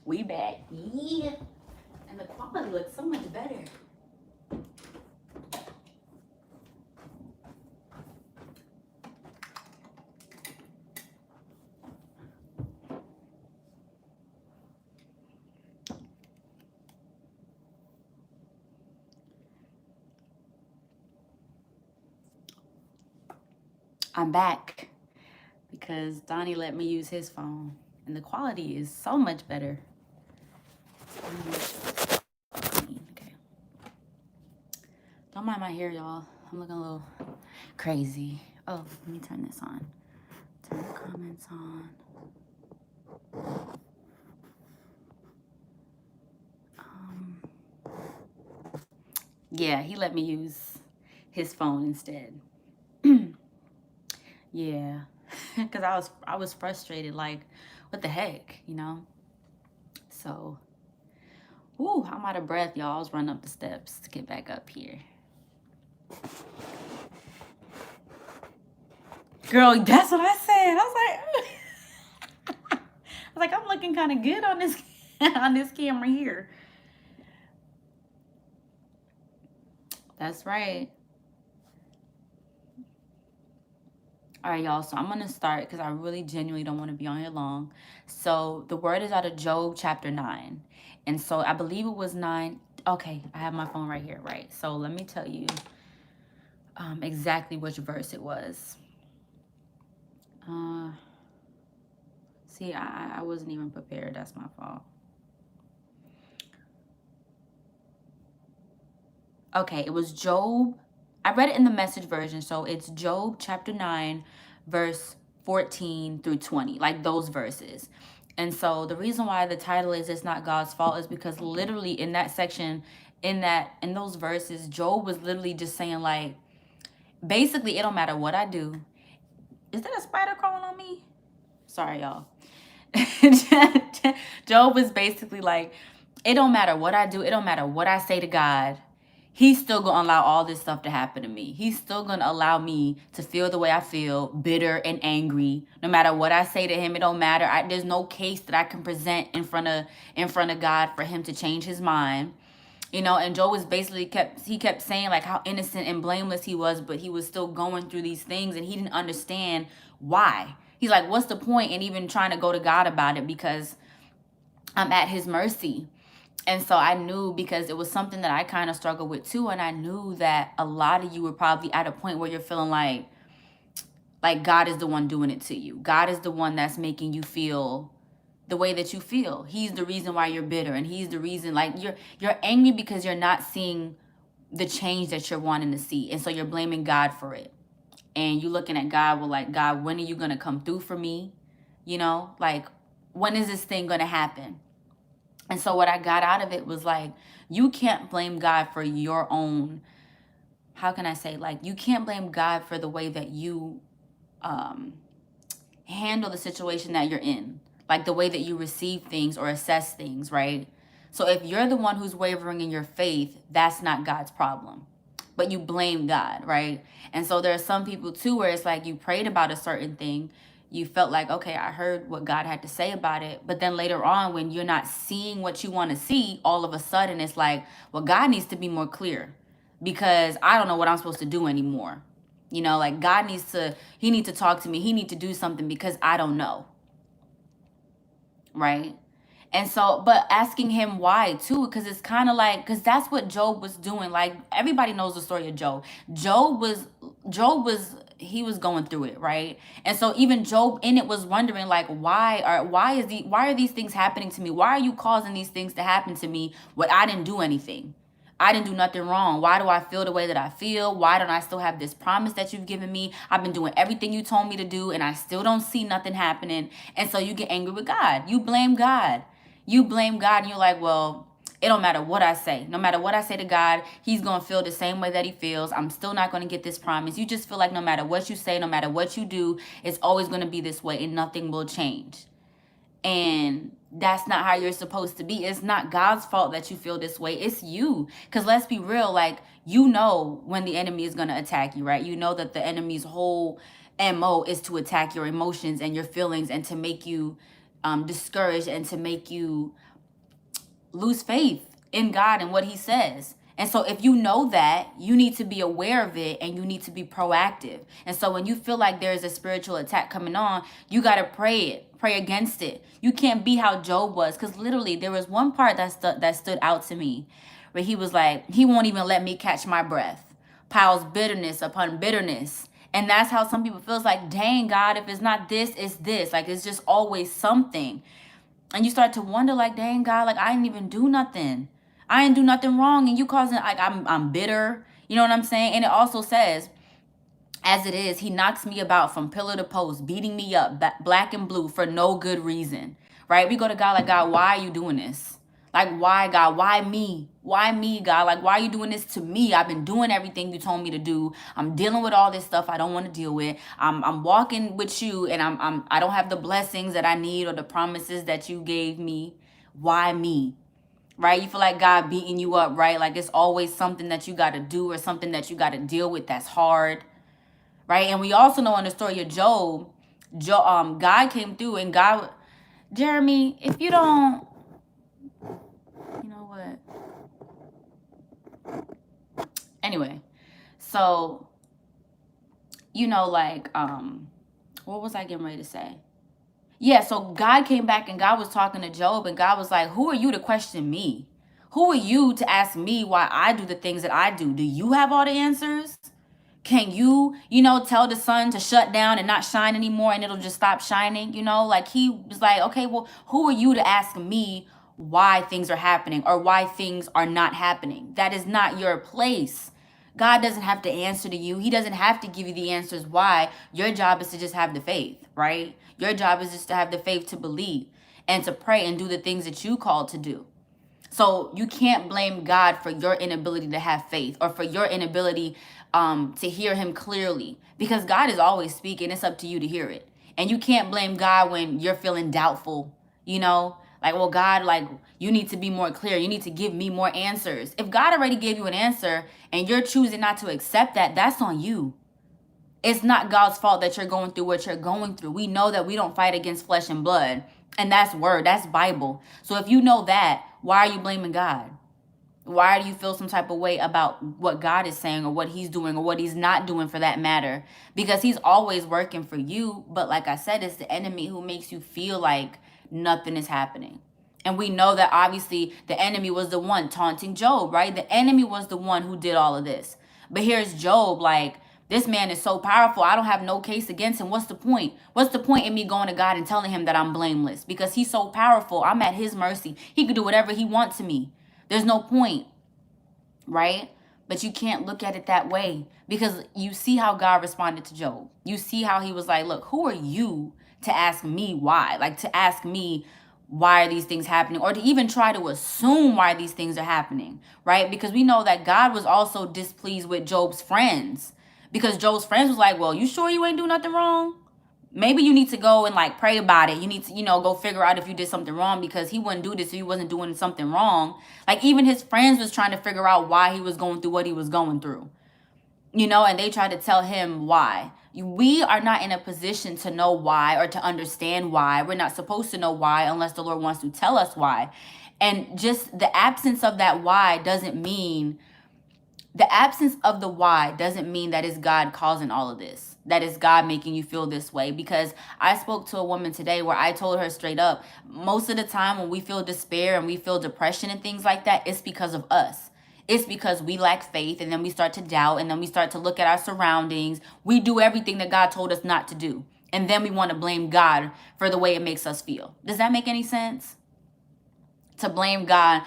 We back. Yeah. And the quality looks so much better. I'm back because Donnie let me use his phone and the quality is so much better. Okay. Don't mind my hair, y'all. I'm looking a little crazy. Oh, let me turn this on. Turn the comments on. Yeah, he let me use his phone instead. Yeah, because I was frustrated, like, what the heck, you know? So, ooh, I'm out of breath, y'all. I was running up the steps to get back up here. Girl, that's what I said. I was like, I'm looking kind of good on this on this camera here. That's right. All right, y'all. So I'm going to start because I really genuinely don't want to be on here long. So the word is out of Job chapter 9. And so I believe it was 9. Okay, I have my phone right here, right? So let me tell you exactly which verse it was. See, I wasn't even prepared. That's my fault. Okay, it was Job. I read it in the Message version. So it's Job chapter 9, verse 14 through 20, like those verses. And so the reason why the title is It's Not God's Fault is because literally in that section, in those verses, Job was literally just saying, like, basically, it don't matter what I do. Is that a spider crawling on me? Sorry, y'all. Job was basically like, it don't matter what I do. It don't matter what I say to God. He's still going to allow all this stuff to happen to me. He's still going to allow me to feel the way I feel, bitter and angry. No matter what I say to him, it don't matter. There's no case that I can present in front of God for him to change his mind. You know, and Job was basically kept saying like how innocent and blameless he was, but he was still going through these things and he didn't understand why. He's like, what's the point in even trying to go to God about it, because I'm at his mercy. And so I knew, because it was something that I kind of struggled with too, and I knew that a lot of you were probably at a point where you're feeling like God is the one doing it to you. God is the one that's making you feel the way that you feel. He's the reason why you're bitter, and he's the reason, like, you're angry because you're not seeing the change that you're wanting to see, and so you're blaming God for it. And you looking at God, well, like, God, when are you gonna come through for me? You know, like, when is this thing gonna happen? And so what I got out of it was like, you can't blame God for your own, how can I say, like, you can't blame God for the way that you handle the situation that you're in, like the way that you receive things or assess things, right? So if you're the one who's wavering in your faith, that's not God's problem, but you blame God, right? And so there are some people too where it's like you prayed about a certain thing, you felt like, okay, I heard what God had to say about it, but then later on, when you're not seeing what you want to see, all of a sudden it's like, well, God needs to be more clear, because I don't know what I'm supposed to do anymore. You know, like, God needs to talk to me. He needs to do something because I don't know. Right? And so, but asking him why too, because it's kind of like, because that's what Job was doing. Like, everybody knows the story of Job. Job was, he was going through it, right? And so even Job in it was wondering, like, why are these things happening to me? Why are you causing these things to happen to me when I didn't do anything? I didn't do nothing wrong. Why do I feel the way that I feel? Why don't I still have this promise that you've given me? I've been doing everything you told me to do, and I still don't see nothing happening. And so you get angry with God. You blame God. You blame God, and you're like, well, it don't matter what I say. No matter what I say to God, he's going to feel the same way that he feels. I'm still not going to get this promise. You just feel like no matter what you say, no matter what you do, it's always going to be this way, and nothing will change. And that's not how you're supposed to be. It's not God's fault that you feel this way. It's you. Because let's be real, like, you know when the enemy is going to attack you, right? You know that the enemy's whole MO is to attack your emotions and your feelings, and to make you discouraged, and to make you lose faith in God and what he says. And so if you know that, you need to be aware of it and you need to be proactive. And so when you feel like there's a spiritual attack coming on, you got to pray against it. You can't be how Job was, cuz literally there was one part that stood out to me where he was like, he won't even let me catch my breath. Piles bitterness upon bitterness. And that's how some people feel. It's like, dang, God, if it's not this, it's this. Like, it's just always something. And you start to wonder, like, dang, God, like, I didn't even do nothing. I didn't do nothing wrong. And you causing, like, I'm bitter. You know what I'm saying? And it also says, as it is, he knocks me about from pillar to post, beating me up, black and blue, for no good reason. Right? We go to God like, God, why are you doing this? Like, why, God? Why me? Why me, God? Like, why are you doing this to me? I've been doing everything you told me to do. I'm dealing with all this stuff I don't want to deal with. I'm walking with you, and I don't have the blessings that I need or the promises that you gave me. Why me? Right? You feel like God beating you up, right? Like it's always something that you got to do or something that you got to deal with that's hard, right? And we also know in the story of Job, God came through and God, Jeremy, if you don't, you know what? Anyway, so, like, what was I getting ready to say? Yeah, so God came back and God was talking to Job and God was like, who are you to question me? Who are you to ask me why I do the things that I do? Do you have all the answers? Can you, tell the sun to shut down and not shine anymore and it'll just stop shining? Like he was like, okay, well, who are you to ask me why things are happening or why things are not happening? That is not your place. God doesn't have to answer to you. He doesn't have to give you the answers why. Your job is to just have the faith, right? Your job is just to have the faith to believe and to pray and do the things that you called to do. So you can't blame God for your inability to have faith or for your inability to hear him clearly, because God is always speaking. It's up to you to hear it. And you can't blame God when you're feeling doubtful, like, well, God, like, you need to be more clear. You need to give me more answers. If God already gave you an answer and you're choosing not to accept that, that's on you. It's not God's fault that you're going through what you're going through. We know that we don't fight against flesh and blood. And that's word, that's Bible. So if you know that, why are you blaming God? Why do you feel some type of way about what God is saying or what he's doing or what he's not doing for that matter? Because he's always working for you. But like I said, it's the enemy who makes you feel like nothing is happening. And we know that obviously the enemy was the one taunting Job, right? The enemy was the one who did all of this. But here's Job, like, this man is so powerful. I don't have no case against him. What's the point? What's the point in me going to God and telling him that I'm blameless? Because he's so powerful. I'm at his mercy. He could do whatever he wants to me. There's no point, right? But you can't look at it that way, because you see how God responded to Job. You see how he was like, look, who are you to ask me why? Like, to ask me why are these things happening, or to even try to assume why these things are happening, right? Because we know that God was also displeased with Job's friends, because Job's friends was like, well, you sure you ain't do nothing wrong? Maybe you need to go and like pray about it. You need to, go figure out if you did something wrong, because he wouldn't do this if he wasn't doing something wrong. Like, even his friends was trying to figure out why he was going through what he was going through, and they tried to tell him why. We are not in a position to know why or to understand why. We're not supposed to know why unless the Lord wants to tell us why. And just the absence of that why doesn't mean the absence of the why doesn't mean that it's God causing all of this, that it's God making you feel this way. Because I spoke to a woman today where I told her straight up, most of the time when we feel despair and we feel depression and things like that, it's because of us. It's because we lack faith, and then we start to doubt, and then we start to look at our surroundings. We do everything that God told us not to do. And then we want to blame God for the way it makes us feel. Does that make any sense? To blame God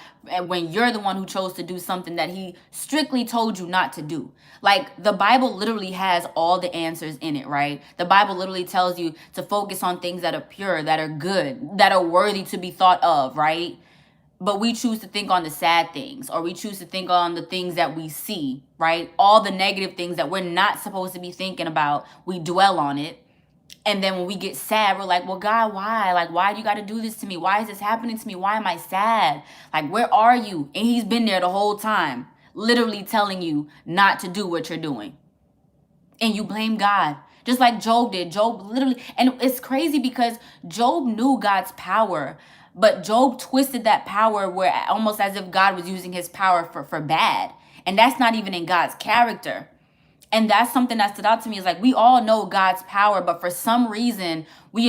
when you're the one who chose to do something that he strictly told you not to do. Like, the Bible literally has all the answers in it, right? The Bible literally tells you to focus on things that are pure, that are good, that are worthy to be thought of, right? But we choose to think on the sad things, or we choose to think on the things that we see, right? All the negative things that we're not supposed to be thinking about, we dwell on it. And then when we get sad, we're like, well, God, why? Like, why do you got to do this to me? Why is this happening to me? Why am I sad? Like, where are you? And he's been there the whole time, literally telling you not to do what you're doing. And you blame God, just like Job did. Job literally, and it's crazy because Job knew God's power, But Job twisted that power where almost as if God was using his power for bad. And that's not even in God's character. And that's something that stood out to me, is like, we all know God's power, but for some reason we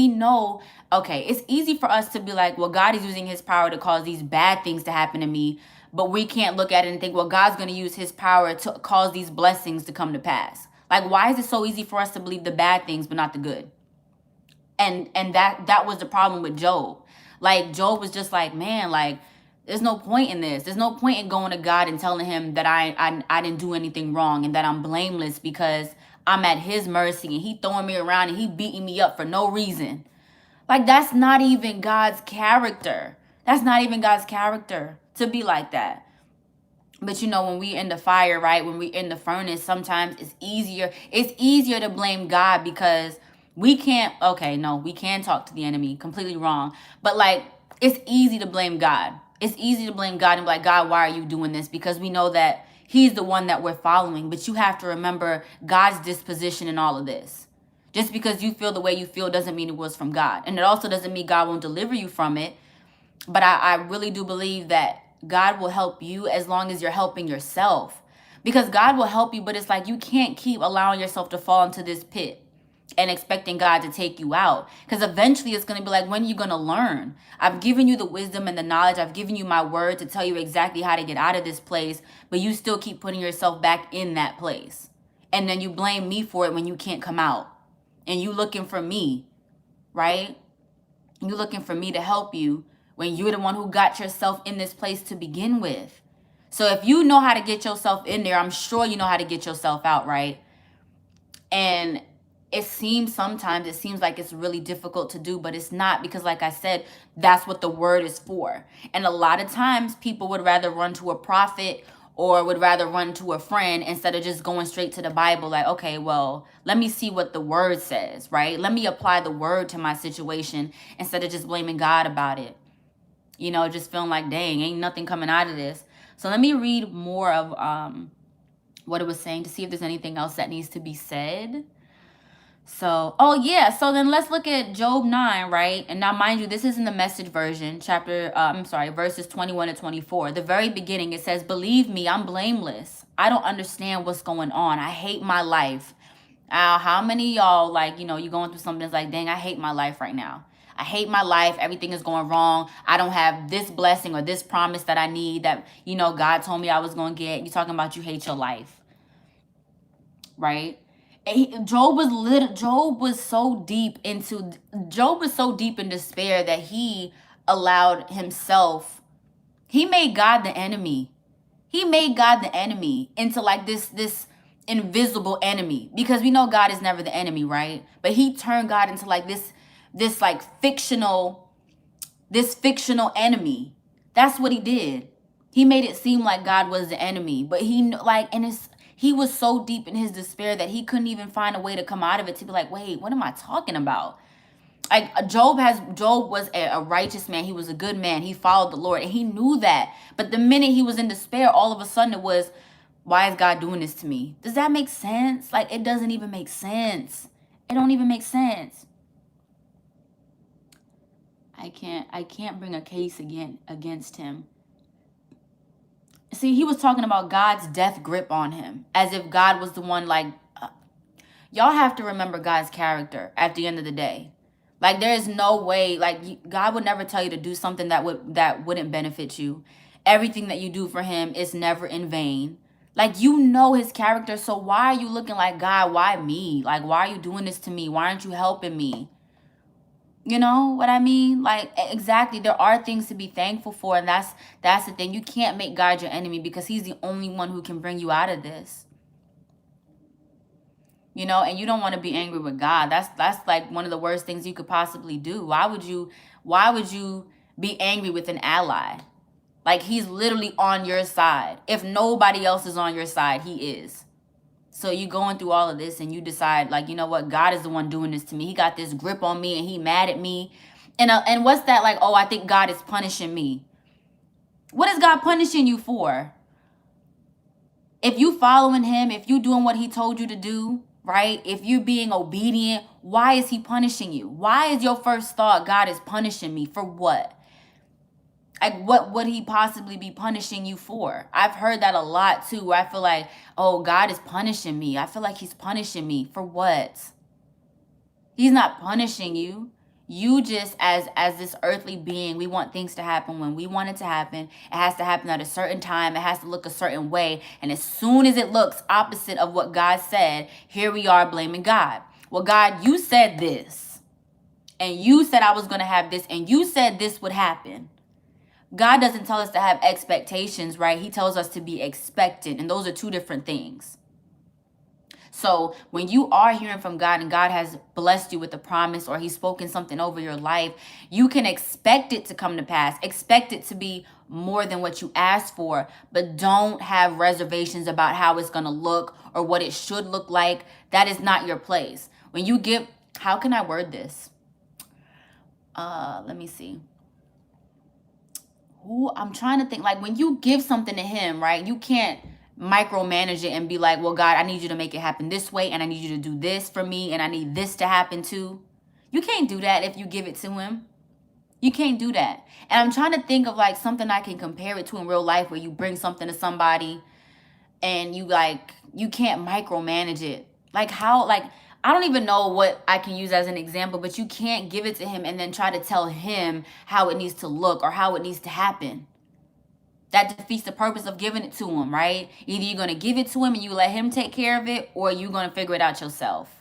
know, okay, it's easy for us to be like, well, God is using his power to cause these bad things to happen to me. But we can't look at it and think, well, God's going to use his power to cause these blessings to come to pass. Like, why is it so easy for us to believe the bad things, but not the good? And that was the problem with Job. Like, Job was just like, man, like, there's no point in this. There's no point in going to God and telling him that I didn't do anything wrong and that I'm blameless because I'm at his mercy and he throwing me around and he beating me up for no reason. Like, that's not even God's character. That's not even God's character to be like that. But when we in the fire, right? When we in the furnace, sometimes it's easier to blame God because we can't, okay, no, we can talk to the enemy, completely wrong. But like, it's easy to blame God. It's easy to blame God and be like, God, why are you doing this? Because we know that he's the one that we're following. But you have to remember God's disposition in all of this. Just because you feel the way you feel doesn't mean it was from God. And it also doesn't mean God won't deliver you from it. But I really do believe that God will help you as long as you're helping yourself. Because God will help you, but it's like you can't keep allowing yourself to fall into this pit and expecting God to take you out. Because eventually it's going to be like, when are you going to learn? I've given you the wisdom and the knowledge. I've given you my word to tell you exactly how to get out of this place. But you still keep putting yourself back in that place. And then you blame me for it when you can't come out. And you looking for me, right? You looking for me to help you when you're the one who got yourself in this place to begin with. So if you know how to get yourself in there, I'm sure you know how to get yourself out, right? And sometimes it seems like it's really difficult to do, but it's not, because like I said, that's what the word is for. And a lot of times people would rather run to a prophet or would rather run to a friend instead of just going straight to the Bible. Like, okay, well, let me see what the word says, right? Let me apply the word to my situation instead of just blaming God about it. Just feeling like, dang, ain't nothing coming out of this. So let me read more of what it was saying to see if there's anything else that needs to be said. So, so then let's look at Job 9, right? And now, mind you, this is in the Message version, verses 21 to 24. The very beginning, it says, believe me, I'm blameless. I don't understand what's going on. I hate my life. How many of y'all, like, you're going through something that's like, dang, I hate my life right now. I hate my life. Everything is going wrong. I don't have this blessing or this promise that I need that, God told me I was going to get. You're talking about you hate your life, right? Job was so deep in despair that he allowed himself, he made God the enemy. He made God the enemy into like this invisible enemy, because we know God is never the enemy, right? But he turned God into like this like fictional enemy. That's what he did. He made it seem like God was the enemy, but he was so deep in his despair that he couldn't even find a way to come out of it, to be like, wait, what am I talking about? Like, Job was a righteous man. He was a good man. He followed the Lord, and he knew that. But the minute he was in despair, all of a sudden it was, why is God doing this to me? Does that make sense? Like, it doesn't even make sense. It don't even make sense. I can't bring a case against him. See, he was talking about God's death grip on him, as if God was the one, like, y'all have to remember God's character at the end of the day. Like, there is no way, like, God would never tell you to do something that wouldn't benefit you. Everything that you do for him is never in vain. Like, his character, so why are you looking like, God, why me? Like, why are you doing this to me? Why aren't you helping me? You know what I mean? Like, exactly. There are things to be thankful for. And that's the thing. You can't make God your enemy, because he's the only one who can bring you out of this. And you don't want to be angry with God. That's like one of the worst things you could possibly do. Why would you be angry with an ally? Like, he's literally on your side. If nobody else is on your side, he is. So you going through all of this and you decide, like, you know what? God is the one doing this to me. He got this grip on me and he mad at me. And what's that like? Oh, I think God is punishing me. What is God punishing you for? If you following him, if you doing what he told you to do, right? If you're being obedient, why is he punishing you? Why is your first thought, God is punishing me for what? Like, what would he possibly be punishing you for? I've heard that a lot too, where I feel like, oh, God is punishing me. I feel like he's punishing me for what? He's not punishing you. You just, as this earthly being, we want things to happen when we want it to happen. It has to happen at a certain time. It has to look a certain way. And as soon as it looks opposite of what God said, here we are blaming God. Well, God, you said this. And you said I was going to have this. And you said this would happen. God doesn't tell us to have expectations, right? He tells us to be expectant. And those are two different things. So when you are hearing from God and God has blessed you with a promise or he's spoken something over your life, you can expect it to come to pass. Expect it to be more than what you asked for, but don't have reservations about how it's going to look or what it should look like. That is not your place. When you give, how can I word this? Let me see. I'm trying to think, like when you give something to him, right? You can't micromanage it and be like, well, God, I need you to make it happen this way, and I need you to do this for me, and I need this to happen too. You can't do that if you give it to him. You can't do that. And I'm trying to think of like something I can compare it to in real life where you bring something to somebody and you can't micromanage it. Like how, like, I don't even know what I can use as an example, but you can't give it to him and then try to tell him how it needs to look or how it needs to happen. That defeats the purpose of giving it to him, right? Either you're going to give it to him and you let him take care of it, or you're going to figure it out yourself.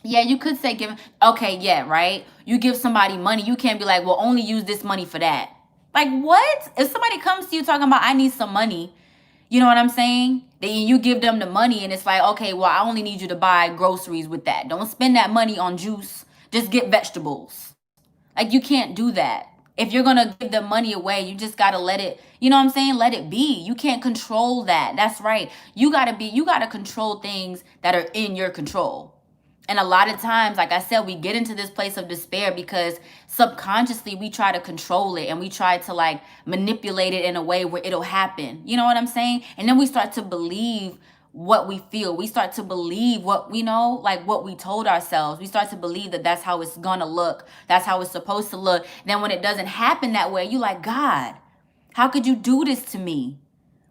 Yeah, you could say give. Okay, yeah, right? You give somebody money, you can't be like, well, only use this money for that. Like, what? If somebody comes to you talking about, I need some money, you know what I'm saying? Then you give them the money and it's like, okay, well, I only need you to buy groceries with that. Don't spend that money on juice. Just get vegetables. Like, you can't do that. If you're going to give the money away, you just got to let it, you know what I'm saying? Let it be. You can't control that. That's right. You got to control things that are in your control. And a lot of times, like I said, we get into this place of despair because subconsciously we try to control it and we try to like manipulate it in a way where it'll happen. You know what I'm saying? And then we start to believe what we feel. We start to believe what we know, like what we told ourselves. We start to believe that that's how it's gonna look. That's how it's supposed to look. Then when it doesn't happen that way, you like, God, how could you do this to me?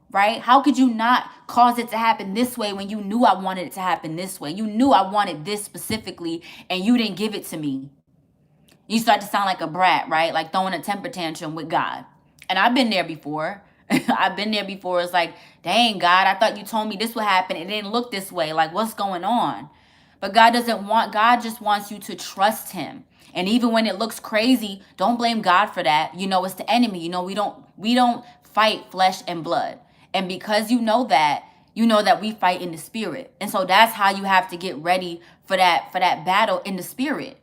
Right? How could you not cause it to happen this way when you knew I wanted it to happen this way? You knew I wanted this specifically and you didn't give it to me. You start to sound like a brat, right? Like throwing a temper tantrum with God. And I've been there before. I've been there before. It's like, dang, God, I thought you told me this would happen. It didn't look this way. Like, what's going on? But God just wants you to trust him. And even when it looks crazy, don't blame God for that. You know, it's the enemy. You know, we don't fight flesh and blood. And because you know that we fight in the spirit. And so that's how you have to get ready for that battle in the spirit.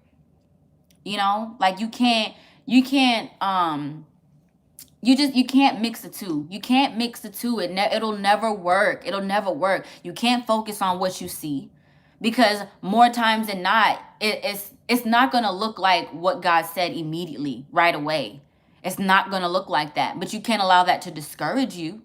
You know, like you can't mix the two. You can't mix the two. It'll never work. It'll never work. You can't focus on what you see because more times than not, it's not going to look like what God said immediately right away. It's not going to look like that, but you can't allow that to discourage you.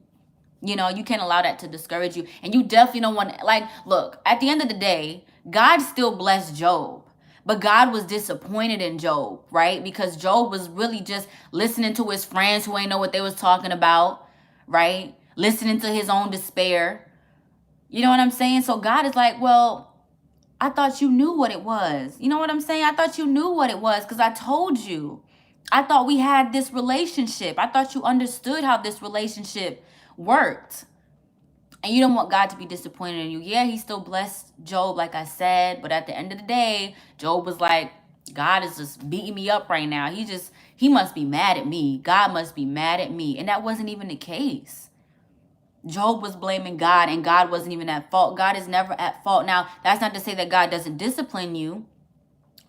You know, you can't allow that to discourage you. And you definitely don't want to, like, look, at the end of the day, God still blessed Job. But God was disappointed in Job, right? Because Job was really just listening to his friends who ain't know what they was talking about, right? Listening to his own despair. You know what I'm saying? So God is like, well, I thought you knew what it was. You know what I'm saying? I thought you knew what it was because I told you. I thought we had this relationship. I thought you understood how this relationship worked. And you don't want God to be disappointed in you. Yeah, he still blessed Job, like I said. But at the end of the day, Job was like, God is just beating me up right now. He must be mad at me. God must be mad at me. And that wasn't even the case. Job was blaming God and God wasn't even at fault. God is never at fault. Now, that's not to say that God doesn't discipline you,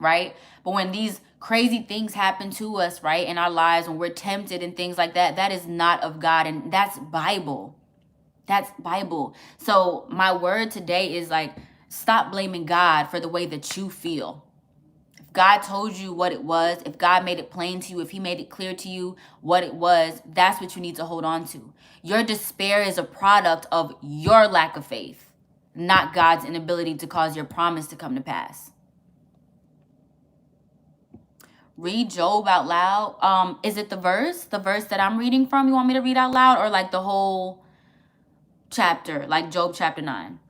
right? But when these crazy things happen to us, right, in our lives, when we're tempted and things like that, that is not of God. And that's Bible. That's Bible. So my word today is like, stop blaming God for the way that you feel. If God told you what it was, if God made it plain to you, if he made it clear to you what it was, that's what you need to hold on to. Your despair is a product of your lack of faith. not God's inability to cause your promise to come to pass. Read Job out loud. Is it the verse that I'm reading from? You want me to read out loud, or like the whole chapter, like Job chapter 9?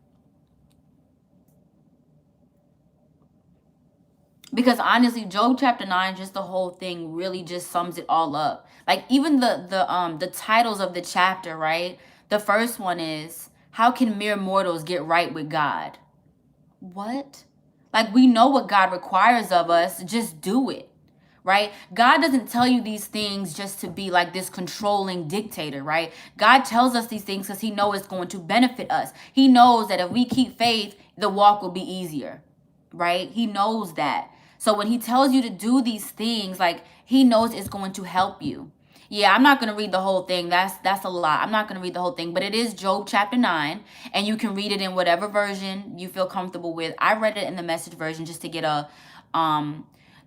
Because honestly, Job chapter 9, just the whole thing really just sums it all up. Like even the titles of the chapter, right? The first one is, how can mere mortals get right with God? What? Like, we know what God requires of us, just do it. Right? God doesn't tell you these things just to be like this controlling dictator, right? God tells us these things because he knows it's going to benefit us. He knows that if we keep faith, the walk will be easier, right? He knows that. So when he tells you to do these things, like, he knows it's going to help you. Yeah, I'm not going to read the whole thing. That's a lot. I'm not going to read the whole thing, but it is Job chapter 9, and you can read it in whatever version you feel comfortable with. I read it in the Message version just to get a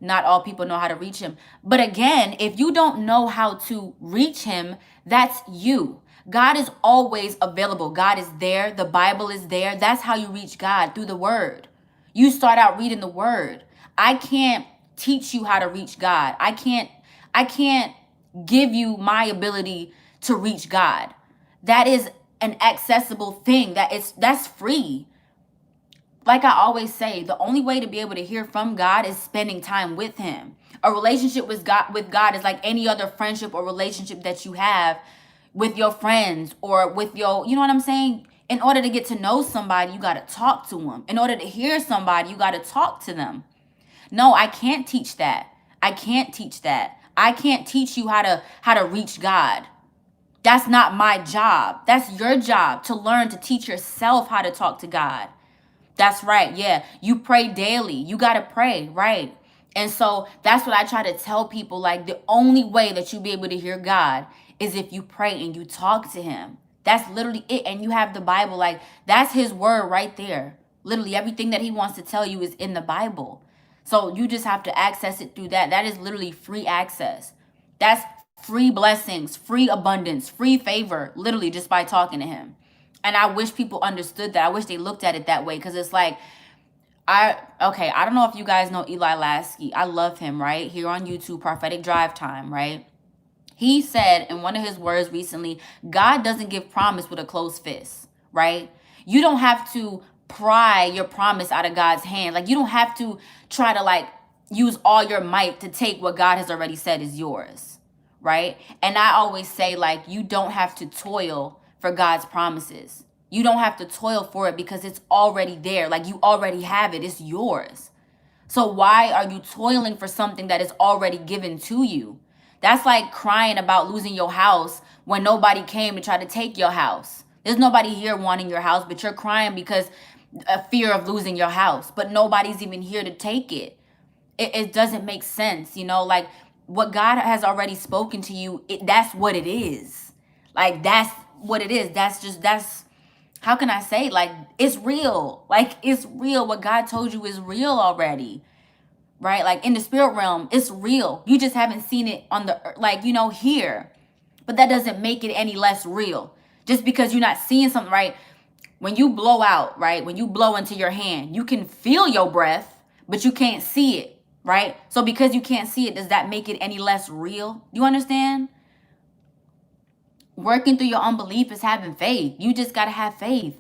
not all people know how to reach him. But again, if you don't know how to reach him, that's you. God is always available. God is there. The Bible is there. That's how you reach God, through the word. You start out reading the word. I can't teach you how to reach God. I can't give you my ability to reach God. That is an accessible thing. That's free. Like I always say, the only way to be able to hear from God is spending time with him. A relationship with God is like any other friendship or relationship that you have with your friends or with your, you know what I'm saying? In order to get to know somebody, you got to talk to them. In order to hear somebody, you got to talk to them. No, I can't teach that. I can't teach that. I can't teach you how to reach God. That's not my job. That's your job, to learn to teach yourself how to talk to God. That's right. Yeah. You pray daily. You got to pray, right? And so that's what I try to tell people. Like, the only way that you be able to hear God is if you pray and you talk to him. That's literally it. And you have the Bible. Like, that's his word right there. Literally everything that he wants to tell you is in the Bible. So you just have to access it through that. That is literally free access. That's free blessings, free abundance, free favor, literally just by talking to him. And I wish people understood that. I wish they looked at it that way, because it's like, I don't know if you guys know Eli Lasky. I love him, right? Here on YouTube, Prophetic Drive Time, right? He said in one of his words recently, God doesn't give promise with a closed fist, right? You don't have to pry your promise out of God's hand. Like, you don't have to try to like use all your might to take what God has already said is yours, right? And I always say, like, you don't have to toil for God's promises. You don't have to toil for it because it's already there. Like, you already have it. It's yours. So why are you toiling for something that is already given to you? That's like crying about losing your house when nobody came to try to take your house. There's nobody here wanting your house, but you're crying because a fear of losing your house, but nobody's even here to take it. It doesn't make sense, you know, like what God has already spoken to you, that's what it is. Like, that's what it is. That's, how can I say, like, it's real. Like, it's real. What God told you is real already, right? Like, in the spirit realm, it's real. You just haven't seen it on the, like, you know, here. But that doesn't make it any less real. Just because you're not seeing something, right? When you blow out, right? When you blow into your hand, you can feel your breath, but you can't see it, right? So because you can't see it, does that make it any less real? You understand? Working through your unbelief is having faith. You just got to have faith.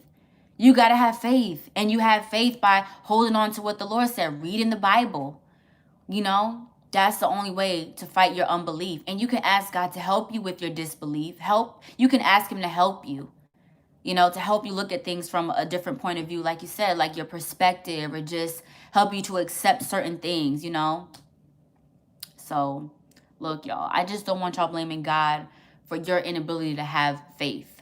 You got to have faith. And you have faith by holding on to what the Lord said, reading the Bible. You know, that's the only way to fight your unbelief. And you can ask God to help you with your disbelief. You can ask him to help you, you know, to help you look at things from a different point of view, like you said, like your perspective, or just help you to accept certain things, you know. So, look, y'all, I just don't want y'all blaming God for your inability to have faith,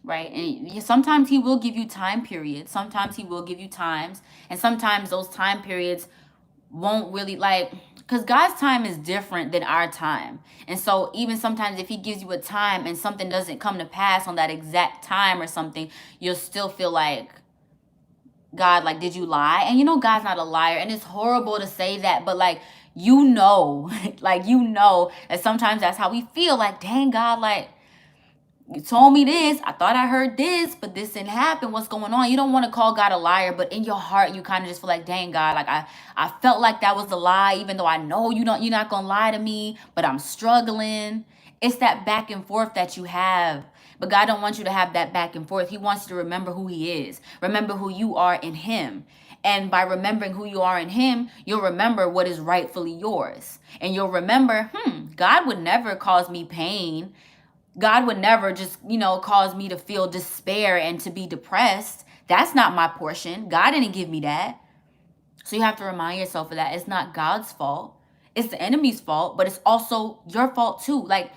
right? And sometimes he will give you time periods. Sometimes he will give you times. And sometimes those time periods won't really, like, because God's time is different than our time. And so even sometimes if he gives you a time and something doesn't come to pass on that exact time or something, you'll still feel like, God, like, did you lie? And you know, God's not a liar. And it's horrible to say that, but like, you know, like, you know that sometimes that's how we feel. Like, dang, God, like, You told me this. I thought I heard this, but this didn't happen. What's going on? You don't want to call God a liar, but in your heart, you kind of just feel like, dang, God, like I felt like that was the lie, even though I know you're not gonna lie to me, but I'm struggling. It's that back and forth that you have. But God don't want you to have that back and forth. He wants you to remember who he is. Remember who you are in him. And by remembering who you are in him, you'll remember what is rightfully yours. And you'll remember, God would never cause me pain. God would never just, cause me to feel despair and to be depressed. That's not my portion. God didn't give me that. So you have to remind yourself of that. It's not God's fault. It's the enemy's fault, but it's also your fault too. Like,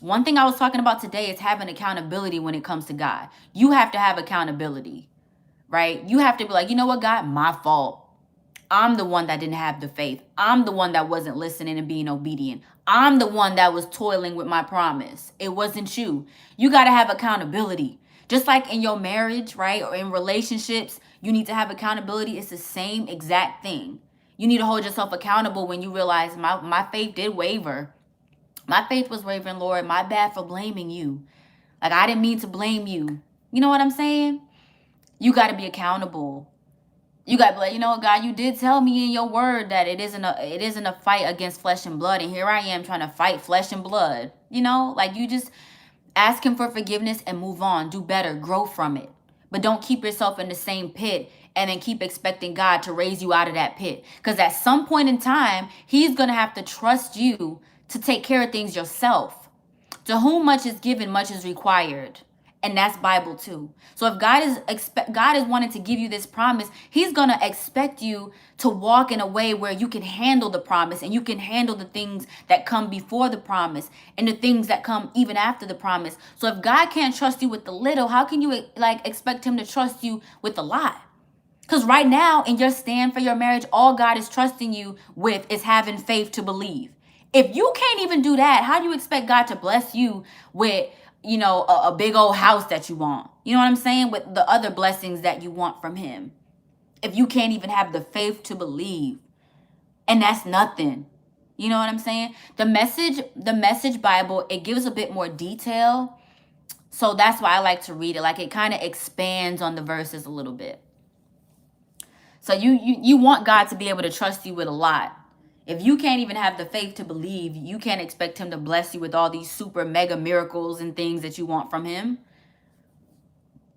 one thing I was talking about today is having accountability when it comes to God. You have to have accountability, right? You have to be like, you know what, God, my fault. I'm the one that didn't have the faith. I'm the one that wasn't listening and being obedient. I'm the one that was toiling with my promise. It wasn't you. You got to have accountability. Just like in your marriage, right? Or in relationships, you need to have accountability. It's the same exact thing. You need to hold yourself accountable when you realize my faith did waver. My faith was wavering, Lord. My bad for blaming you. Like, I didn't mean to blame you. You know what I'm saying? You got to be accountable. You got to be like, you know what, God, you did tell me in your word that it isn't a fight against flesh and blood. And here I am trying to fight flesh and blood. Like, you just ask him for forgiveness and move on. Do better. Grow from it. But don't keep yourself in the same pit and then keep expecting God to raise you out of that pit. Because at some point in time, he's going to have to trust you to take care of things yourself. To whom much is given, much is required. And that's Bible too. So if God is wanting to give you this promise, he's going to expect you to walk in a way where you can handle the promise and you can handle the things that come before the promise and the things that come even after the promise. So if God can't trust you with the little, how can you expect him to trust you with a lot? Because right now in your stand for your marriage, all God is trusting you with is having faith to believe. If you can't even do that, how do you expect God to bless you with a big old house that you want? You know what I'm saying? With the other blessings that you want from him. If you can't even have the faith to believe. And that's nothing. You know what I'm saying? The message Bible, it gives a bit more detail. So that's why I like to read it. Like, it kind of expands on the verses a little bit. So you want God to be able to trust you with a lot. If you can't even have the faith to believe, you can't expect him to bless you with all these super mega miracles and things that you want from him.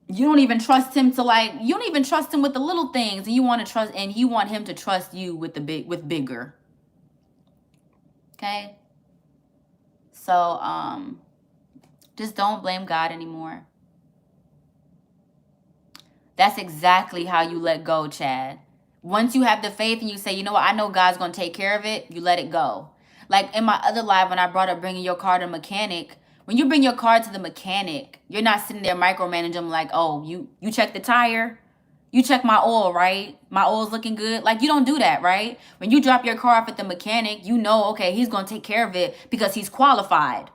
You don't even trust him you don't even trust him with the little things, and you want him to trust you with with bigger. Okay? So just don't blame God anymore. That's exactly how you let go, Chad. Once you have the faith and you say, you know what, I know God's going to take care of it, you let it go. Like in my other live, when I brought up bringing your car to the mechanic, when you bring your car to the mechanic, you're not sitting there micromanaging them like, oh, you check the tire, you check my oil, right? My oil's looking good. Like, you don't do that, right? When you drop your car off at the mechanic, you know, okay, he's going to take care of it because he's qualified.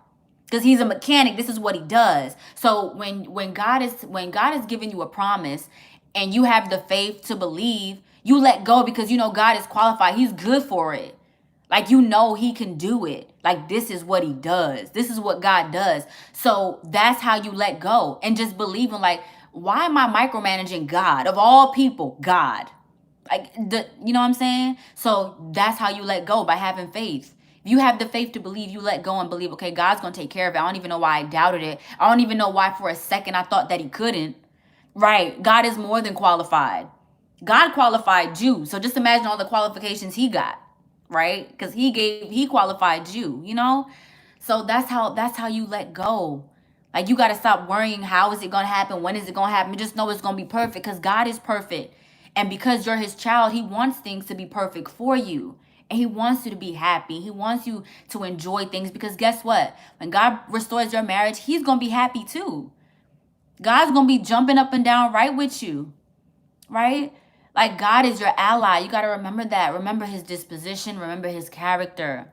Because he's a mechanic, this is what he does. So when God is giving you a promise and you have the faith to believe, you let go because you know God is qualified. He's good for it. Like, you know he can do it. Like, this is what he does. This is what God does. So that's how you let go and just believe in, like, why am I micromanaging God? Of all people, God. Like, you know what I'm saying? So that's how you let go, by having faith. If you have the faith to believe, you let go and believe, okay, God's going to take care of it. I don't even know why I doubted it. I don't even know why for a second I thought that he couldn't. Right. God is more than qualified. God qualified you. So just imagine all the qualifications he got, right? Because he qualified you, you know? So that's how you let go. Like, you got to stop worrying, how is it going to happen? When is it going to happen? Just know it's going to be perfect because God is perfect. And because you're his child, he wants things to be perfect for you. And he wants you to be happy. He wants you to enjoy things because guess what? When God restores your marriage, he's going to be happy too. God's going to be jumping up and down right with you, right? Like, God is your ally. You got to remember that. Remember his disposition. Remember his character.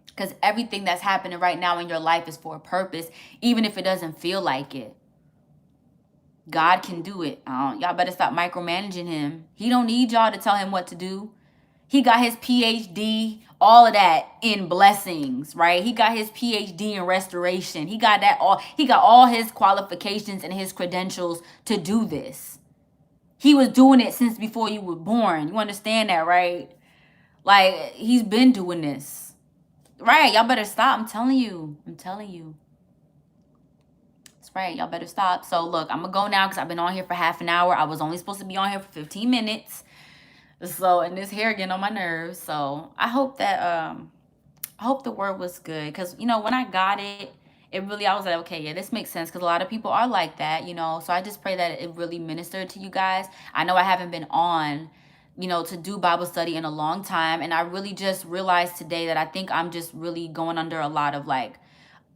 Because everything that's happening right now in your life is for a purpose, even if it doesn't feel like it. God can do it. Y'all better stop micromanaging him. He don't need y'all to tell him what to do. He got his PhD, all of that in blessings, right? He got his PhD in restoration. He got that all. He got all his qualifications and his credentials to do this. He was doing it since before you were born. You understand that, right? Like, he's been doing this. Right, y'all better stop. I'm telling you. I'm telling you. That's right. Y'all better stop. So, look, I'm going to go now because I've been on here for half an hour. I was only supposed to be on here for 15 minutes. So, and this hair getting on my nerves. So, I hope that, I hope the word was good. Because, you know, when I got it, it really, I was like, okay, yeah, this makes sense. Because a lot of people are like that, you know. So, I just pray that it really ministered to you guys. I know I haven't been on, you know, to do Bible study in a long time. And I really just realized today that I think I'm just really going under a lot of like,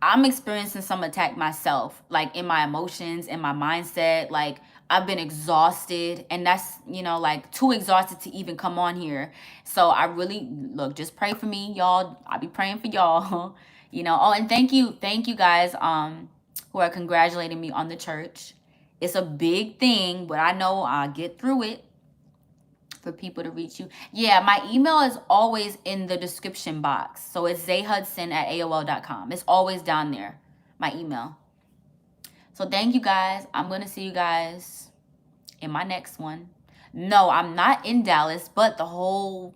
I'm experiencing some attack myself, like in my emotions, in my mindset. Like, I've been exhausted, and that's, you know, like too exhausted to even come on here. So I really, look, just pray for me, y'all. I'll be praying for y'all. You know. Oh, and thank you guys who are congratulating me on the church. It's a big thing, but I know I'll get through it. For people to reach you. Yeah, my email is always in the description box. So it's zayhudson@aol.com. It's always down there, my email. So thank you guys. I'm going to see you guys in my next one. No, I'm not in Dallas, but the whole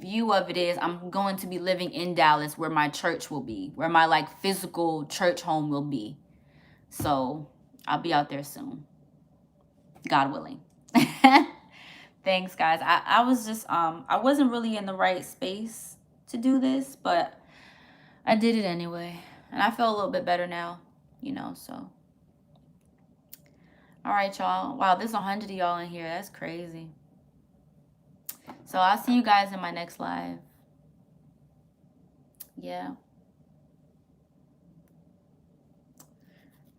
view of it is I'm going to be living in Dallas where my church will be, where my like physical church home will be. So I'll be out there soon. God willing. Thanks, guys. I was just, I wasn't really in the right space to do this, but I did it anyway. And I feel a little bit better now, you know, so. All right, y'all. Wow, there's 100 of y'all in here. That's crazy. So I'll see you guys in my next live. Yeah.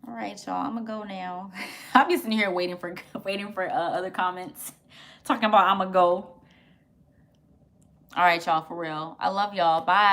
All right, y'all. I'm going to go now. I'm just in here waiting for other comments. Talking about I'm going to go. All right, y'all, for real. I love y'all. Bye.